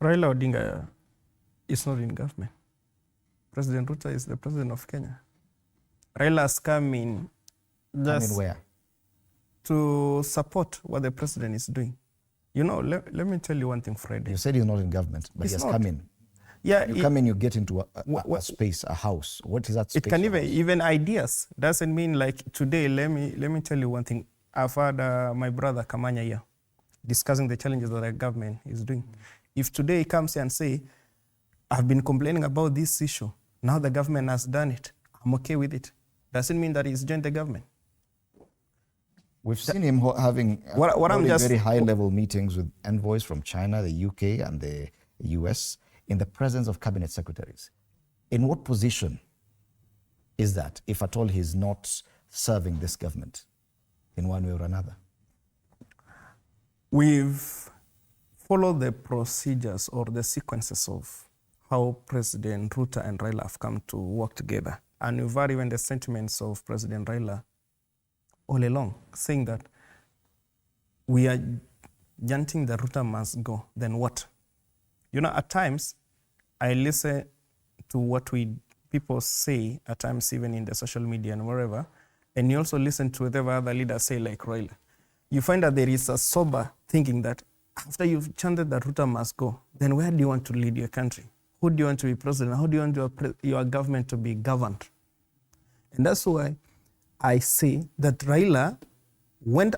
Raila Odinga is not in government. President Ruto is the president of Kenya. Raila has come in just where? To support what the president is doing. You know, let me tell you one thing, Fred. You said he's not in government, but he has come in. Yeah, you come in, you get into a space, a house. What is that space? It can even ideas. Doesn't mean like today. Let me tell you one thing. I've had my brother Kamanya here discussing the challenges that the government is doing. If today he comes here and say, I've been complaining about this issue, now the government has done it, I'm okay with it, doesn't mean that he's joined the government. We've seen him having very high-level meetings with envoys from China, the UK, and the US in the presence of cabinet secretaries. In what position is that, if at all he's not serving this government in one way or another? We've followed the procedures or the sequences of how President Ruto and Raila have come to work together. And we've heard even the sentiments of President Raila all along, saying that we are chanting that Ruto must go, then what? You know, at times, I listen to what people say, at times even in the social media and wherever, and you also listen to whatever other leaders say like Raila. You find that there is a sober thinking that after you've chanted that Ruto must go, then where do you want to lead your country? Who do you want to be president? How do you want your government to be governed? And that's why I say that Raila went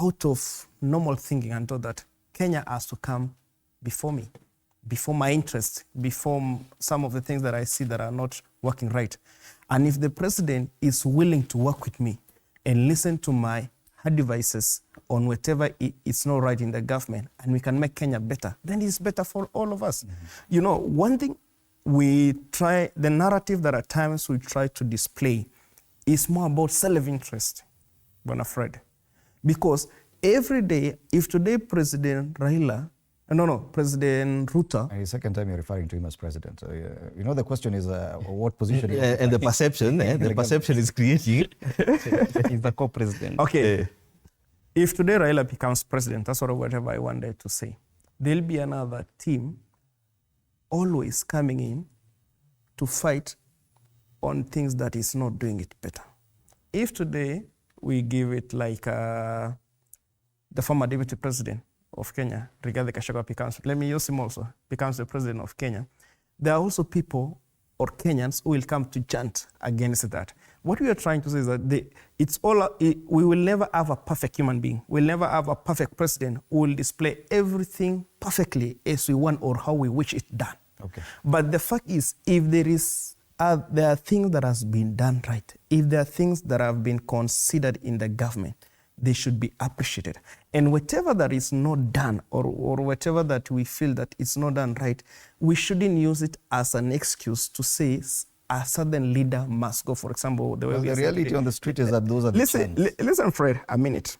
out of normal thinking and thought that Kenya has to come before me, before my interests, before some of the things that I see that are not working right. And if the president is willing to work with me and listen to my advices on whatever is not right in the government, and we can make Kenya better, then it's better for all of us. Mm-hmm. You know, one thing the narrative that at times we try to display is more about self-interest, Bonafred. Because every day, if today President Raila, President Ruto. And the second time you're referring to him as president. So, you know, the question is what position is and the perception, the perception is creating. He's the co-president. Okay. If today Raila becomes president, that's whatever I wanted to say. There'll be another team always coming in to fight on things that is not doing it better. If today we give it like the former deputy president of Kenya, Rigathi Gachagua becomes, let me use him also, becomes the president of Kenya, there are also people or Kenyans who will come to chant against that. What we are trying to say is that we will never have a perfect human being. We'll never have a perfect president who will display everything perfectly as we want or how we wish it done. Okay. But the fact is, if there are things that has been done right, if there are things that have been considered in the government, they should be appreciated. And whatever that is not done or whatever that we feel that it's not done right, we shouldn't use it as an excuse to say a certain leader must go. For example, the reality on the street is that those are the chants. Listen, Fred, a minute.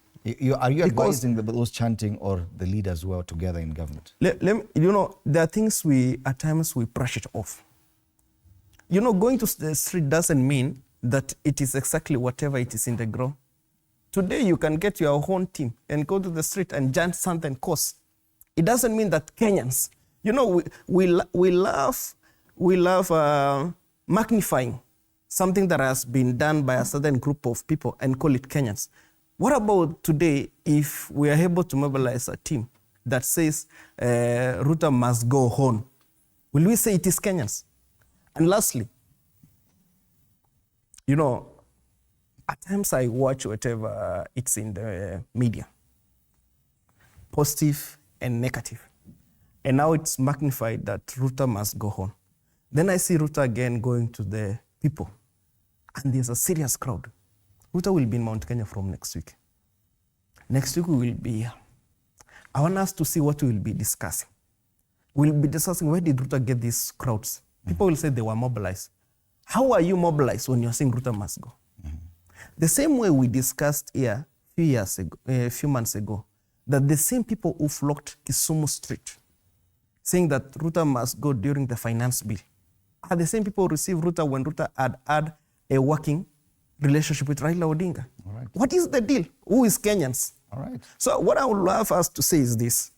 Are you advising those chanting or the leaders who are together in government? There are things at times we brush it off. You know, going to the street doesn't mean that it is exactly whatever it is in the ground. Today, you can get your own team and go to the street and chant something cause. It doesn't mean that Kenyans, you know, we love magnifying something that has been done by a certain group of people and call it Kenyans. What about today if we are able to mobilize a team that says Ruto must go home? Will we say it is Kenyans? And lastly, you know, at times I watch whatever it's in the media, positive and negative. And now it's magnified that Ruto must go home. Then I see Ruto again going to the people, and there's a serious crowd. Ruto will be in Mount Kenya from next week. Next week we will be here. I want us to see what we will be discussing. We'll be discussing where did Ruto get these crowds. People will say they were mobilized. How are you mobilized when you're saying Ruto must go? The same way we discussed here a few months ago, that the same people who flocked Kisumu Street, saying that Ruto must go during the finance bill, are the same people who received Ruto when Ruto had a working relationship with Raila Odinga. All right. What is the deal? Who is Kenyans? All right. So what I would love us to say is this.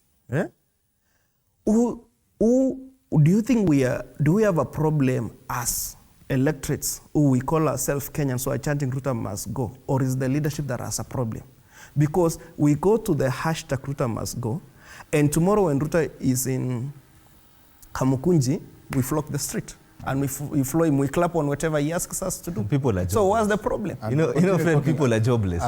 do you think do we have a problem as electorates who we call ourselves Kenyans who are chanting Ruto must go, or is the leadership that has a problem? Because we go to the hashtag Ruto must go, and tomorrow when Ruto is in Kamukunji, we flock the street. And we flow him, we clap on whatever he asks us to do. People are jobless. So what's the problem? You know, friend, people are jobless.